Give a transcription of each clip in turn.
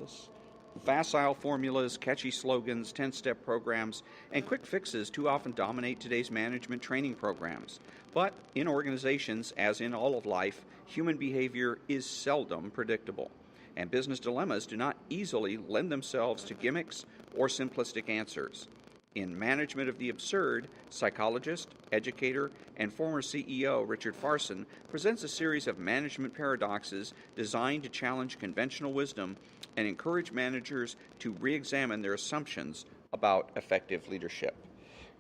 this. Facile formulas, catchy slogans, 10-step programs, and quick fixes too often dominate today's management training programs. But in organizations, as in all of life, human behavior is seldom predictable, and business dilemmas do not easily lend themselves to gimmicks or simplistic answers. In Management of the Absurd, psychologist, educator, and former CEO Richard Farson presents a series of management paradoxes designed to challenge conventional wisdom and encourage managers to re-examine their assumptions about effective leadership.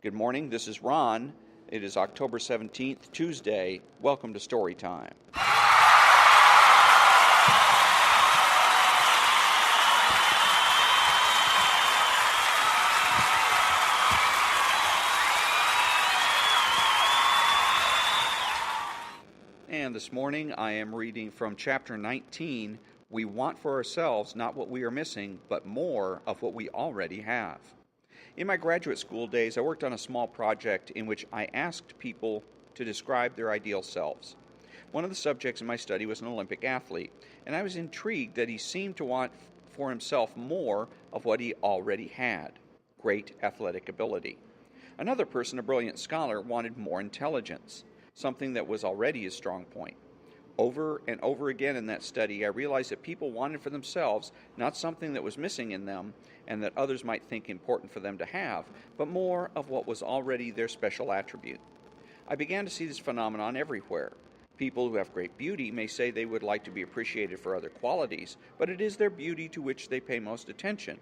Good morning, this is Ron. It is October 17th, Tuesday. Welcome to Storytime. And this morning I am reading from chapter 19, We Want for Ourselves Not What We Are Missing, but More of What We Already Have. In my graduate school days, I worked on a small project in which I asked people to describe their ideal selves. One of the subjects in my study was an Olympic athlete, and I was intrigued that he seemed to want for himself more of what he already had, great athletic ability. Another person, a brilliant scholar, wanted more intelligence, something that was already his strong point. Over and over again in that study, I realized that people wanted for themselves not something that was missing in them and that others might think important for them to have, but more of what was already their special attribute. I began to see this phenomenon everywhere. People who have great beauty may say they would like to be appreciated for other qualities, but it is their beauty to which they pay most attention.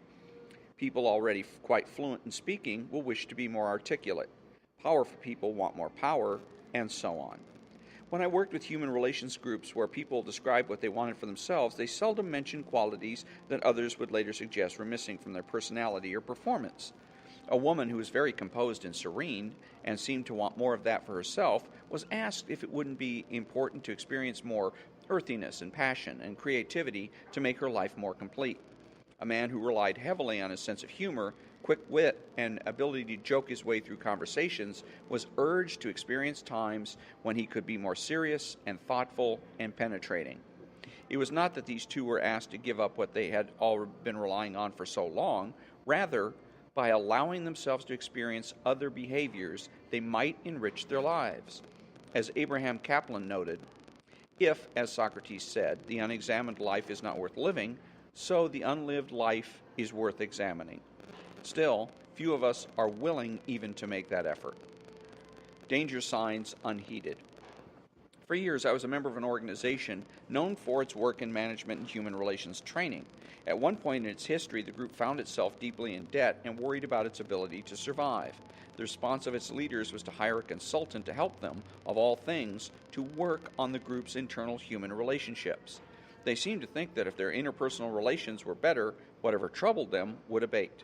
People already quite fluent in speaking will wish to be more articulate. Powerful people want more power, and so on. When I worked with human relations groups where people described what they wanted for themselves, they seldom mentioned qualities that others would later suggest were missing from their personality or performance. A woman who was very composed and serene and seemed to want more of that for herself was asked if it wouldn't be important to experience more earthiness and passion and creativity to make her life more complete. A man who relied heavily on his sense of humor, quick wit, and ability to joke his way through conversations was urged to experience times when he could be more serious and thoughtful and penetrating. It was not that these two were asked to give up what they had all been relying on for so long. Rather, by allowing themselves to experience other behaviors, they might enrich their lives. As Abraham Kaplan noted, if, as Socrates said, the unexamined life is not worth living, so the unlived life is worth examining. Still, few of us are willing even to make that effort. Danger signs unheeded. For years, I was a member of an organization known for its work in management and human relations training. At one point in its history, the group found itself deeply in debt and worried about its ability to survive. The response of its leaders was to hire a consultant to help them, of all things, to work on the group's internal human relationships. They seemed to think that if their interpersonal relations were better, whatever troubled them would abate.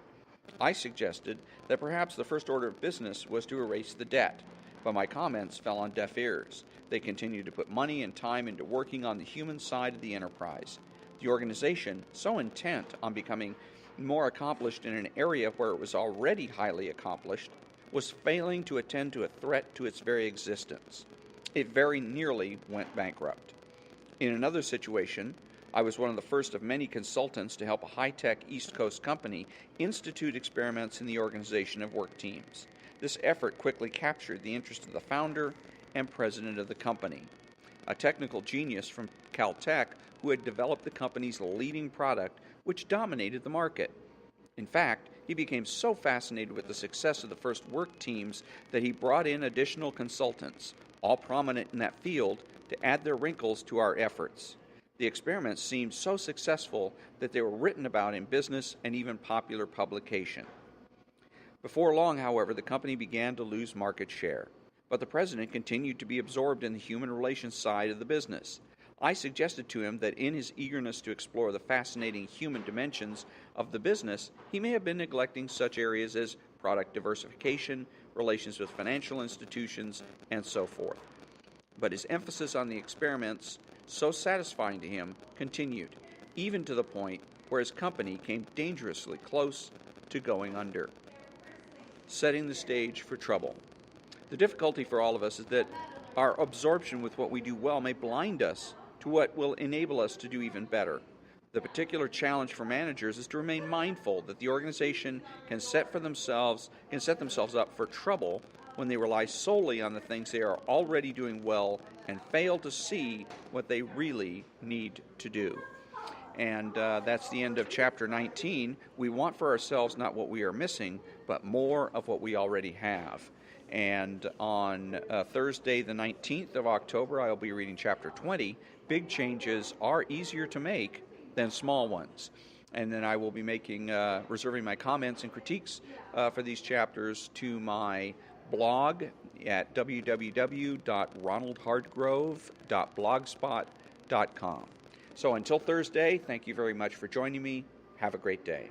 I suggested that perhaps the first order of business was to erase the debt, but my comments fell on deaf ears. They continued to put money and time into working on the human side of the enterprise. The organization, so intent on becoming more accomplished in an area where it was already highly accomplished, was failing to attend to a threat to its very existence. It very nearly went bankrupt. In another situation, I was one of the first of many consultants to help a high-tech East Coast company institute experiments in the organization of work teams. This effort quickly captured the interest of the founder and president of the company, a technical genius from Caltech who had developed the company's leading product, which dominated the market. In fact, he became so fascinated with the success of the first work teams that he brought in additional consultants, all prominent in that field, to add their wrinkles to our efforts. The experiments seemed so successful that they were written about in business and even popular publication. Before long, however, the company began to lose market share, but the president continued to be absorbed in the human relations side of the business. I suggested to him that in his eagerness to explore the fascinating human dimensions of the business, he may have been neglecting such areas as product diversification, relations with financial institutions, and so forth. But his emphasis on the experiments, so satisfying to him, continued, even to the point where his company came dangerously close to going under, setting the stage for trouble. The difficulty for all of us is that our absorption with what we do well may blind us to what will enable us to do even better. The particular challenge for managers is to remain mindful that the organization can set themselves up for trouble when they rely solely on the things they are already doing well and fail to see what they really need to do. And that's the end of chapter 19. We want for ourselves not what we are missing, but more of what we already have. And on Thursday, the 19th of October, I'll be reading chapter 20. Big changes are easier to make than small ones. And then I will be reserving my comments and critiques for these chapters to my blog at www.ronaldhardgrove.blogspot.com. So until Thursday, thank you very much for joining me. Have a great day.